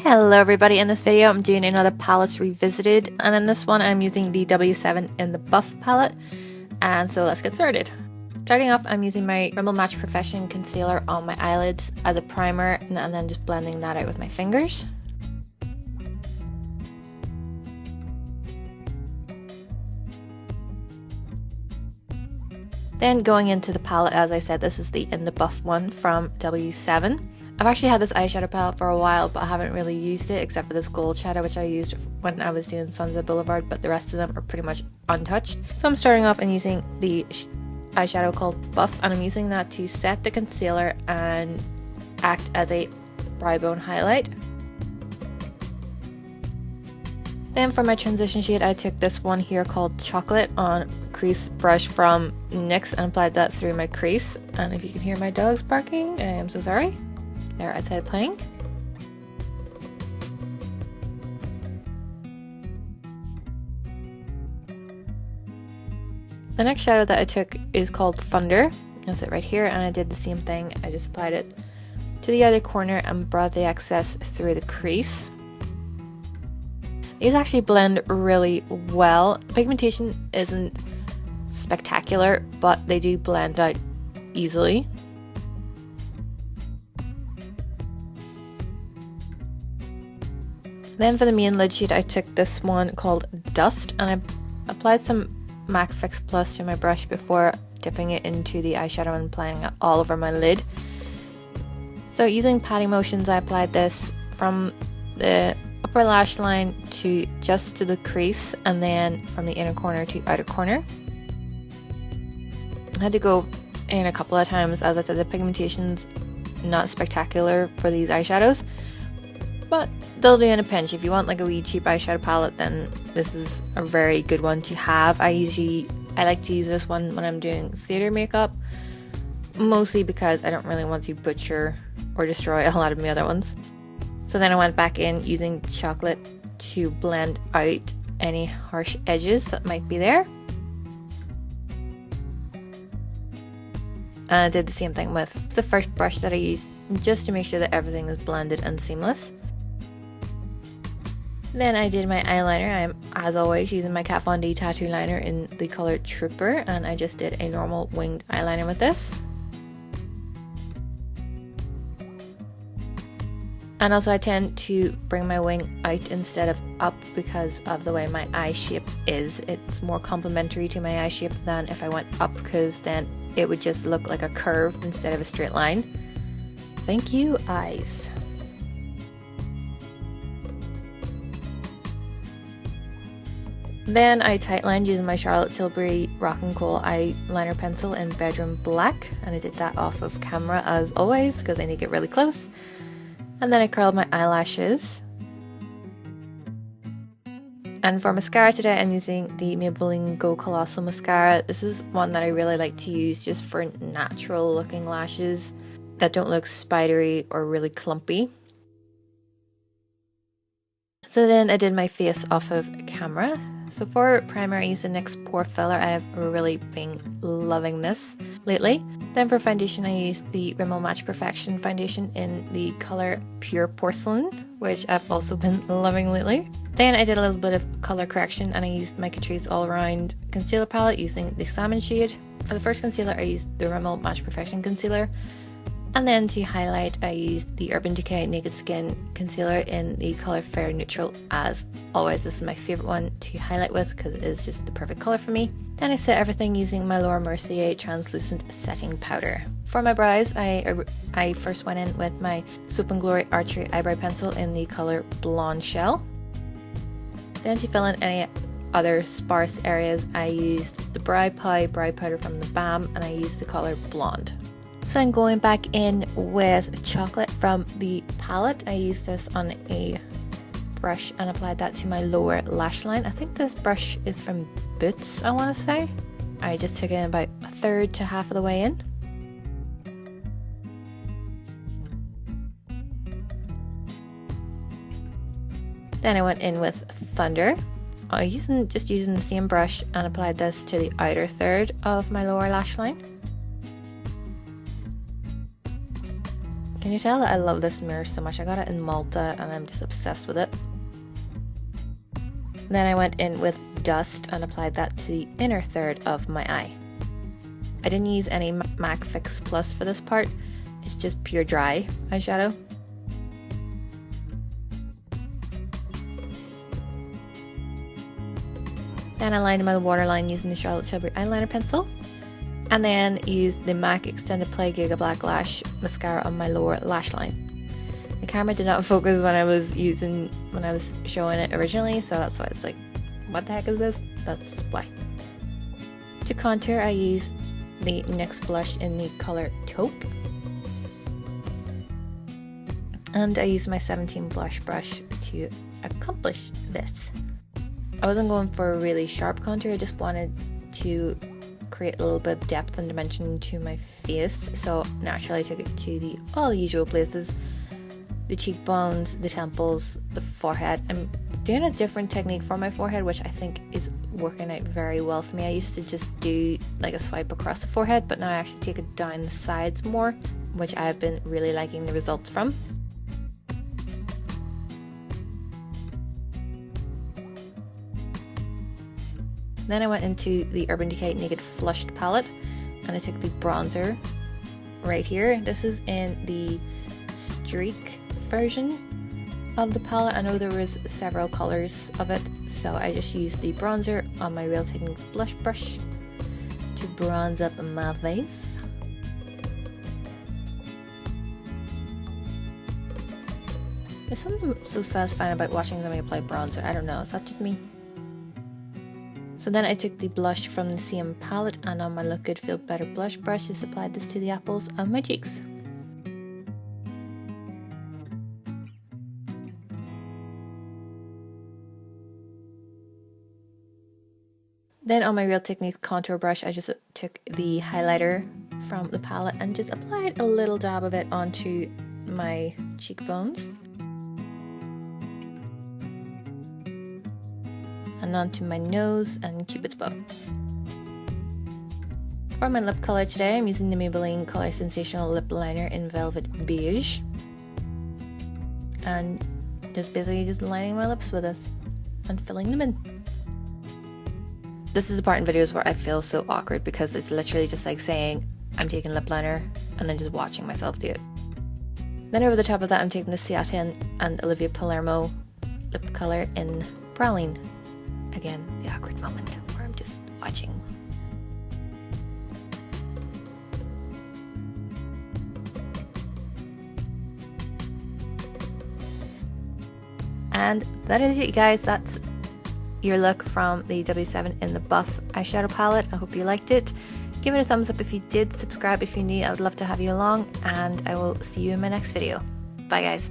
Hello everybody, in this video I'm doing another palettes revisited, and in this one I'm using the W7 in the Buff palette, and so let's get started. Starting off, I'm using my Rimmel Match Perfection concealer on my eyelids as a primer, and then just blending that out with my fingers. Then going into the palette, as I said, this is the In the Buff one from W7. I've actually had this eyeshadow palette for a while, but I haven't really used it except for this gold shadow, which I used when I was doing Sunset Boulevard, but the rest of them are pretty much untouched. So I'm starting off and using the eyeshadow called Buff, and I'm using that to set the concealer and act as a brow bone highlight. Then for my transition shade, I took this one here called Chocolate on Crease brush from NYX and applied that through my crease. And if you can hear my dogs barking, I am so sorry. They're outside playing. The next shadow that I took is called Thunder. That's it right here, and I did the same thing. I just applied it to the outer corner and brought the excess through the crease. These actually blend really well. Pigmentation isn't spectacular, but they do blend out easily. Then for the main lid shade, I took this one called Dust, and I applied some MAC Fix Plus to my brush before dipping it into the eyeshadow and applying it all over my lid. So using patting motions, I applied this from the upper lash line to just to the crease, and then from the inner corner to outer corner. I had to go in a couple of times. As I said, the pigmentation's not spectacular for these eyeshadows, but they'll do in a pinch. If you want like a wee cheap eyeshadow palette, then this is a very good one to have. I like to use this one when I'm doing theater makeup, mostly because I don't really want to butcher or destroy a lot of my other ones. So then I went back in using Chocolate to blend out any harsh edges that might be there. And I did the same thing with the first brush that I used, just to make sure that everything is blended and seamless. Then I did my eyeliner. I'm, as always, using my Kat Von D tattoo liner in the color Trooper, and I just did a normal winged eyeliner with this. And also I tend to bring my wing out instead of up because of the way my eye shape is. It's more complementary to my eye shape than if I went up, because then it would just look like a curve instead of a straight line. Thank you, eyes. Then I tightlined using my Charlotte Tilbury Rock & Kohl eyeliner pencil in Bedroom Black, and I did that off of camera as always because I need to get really close. And then I curled my eyelashes. And for mascara today, I'm using the Maybelline Go Colossal mascara. This is one that I really like to use just for natural looking lashes that don't look spidery or really clumpy. So then I did my face off of camera. So for primer, I used the NYX Pore Filler. I have really been loving this lately. Then for foundation, I used the Rimmel Match Perfection foundation in the color Pure Porcelain, which I've also been loving lately. Then I did a little bit of color correction, and I used my Catrice All Around Concealer Palette using the Salmon shade. For the first concealer, I used the Rimmel Match Perfection Concealer. And then to highlight, I used the Urban Decay Naked Skin Concealer in the color Fair Neutral. As always, this is my favorite one to highlight with because it is just the perfect color for me. Then I set everything using my Laura Mercier Translucent Setting Powder. For my brows, I first went in with my Soap & Glory Archery Eyebrow Pencil in the color Blonde Shell. Then to fill in any other sparse areas, I used the Brow Pie Brow Powder from the BAM, and I used the color Blonde. So I'm going back in with Chocolate from the palette. I used this on a brush and applied that to my lower lash line. I think this brush is from Boots, I want to say. I just took it in about a third to half of the way in. Then I went in with Thunder. Just using the same brush, and applied this to the outer third of my lower lash line. Can you tell that I love this mirror so much? I got it in Malta and I'm just obsessed with it. Then I went in with dust and applied that to the inner third of my eye. I didn't use any MAC Fix Plus for this part, it's just pure dry eyeshadow. Then I lined my waterline using the Charlotte Tilbury eyeliner pencil, and then used the MAC Extended Play Gigablack Lash mascara on my lower lash line. The camera did not focus when I was showing it originally, so that's why it's like, what the heck is this? That's why. To contour, I used the NYX blush in the color Taupe, and I used my 17 blush brush to accomplish this. I wasn't going for a really sharp contour, I just wanted to create a little bit of depth and dimension to my face, so naturally I took it to all the usual places: the cheekbones, the temples, the forehead. I'm doing a different technique for my forehead, which I think is working out very well for me. I used to just do like a swipe across the forehead, but now I actually take it down the sides more, which I have been really liking the results from. Then I went into the Urban Decay Naked Flushed palette and I took the bronzer right here. This is in the Streak version of the palette. I know there was several colors of it, so I just used the bronzer on my Real Techniques blush brush to bronze up my face. There's something so satisfying about watching somebody apply bronzer. I don't know, is that just me? So then I took the blush from the same palette and on my Look Good Feel Better blush brush just applied this to the apples of my cheeks. Then on my Real Techniques contour brush, I just took the highlighter from the palette and just applied a little dab of it onto my cheekbones and onto my nose and Cupid's bow. For my lip color today, I'm using the Maybelline Color Sensational Lip Liner in Velvet Beige, and just basically just lining my lips with this and filling them in. This is the part in videos where I feel so awkward because it's literally just like saying I'm taking lip liner and then just watching myself do it. Then over the top of that, I'm taking the Ciatin and Olivia Palermo lip color in Praline. Again, the awkward moment where I'm just watching. And that is it, guys. That's your look from the W7 in the Buff eyeshadow palette. I hope you liked it. Give it a thumbs up if you did, subscribe if you're new. I would love to have you along, and I will see you in my next video. Bye guys.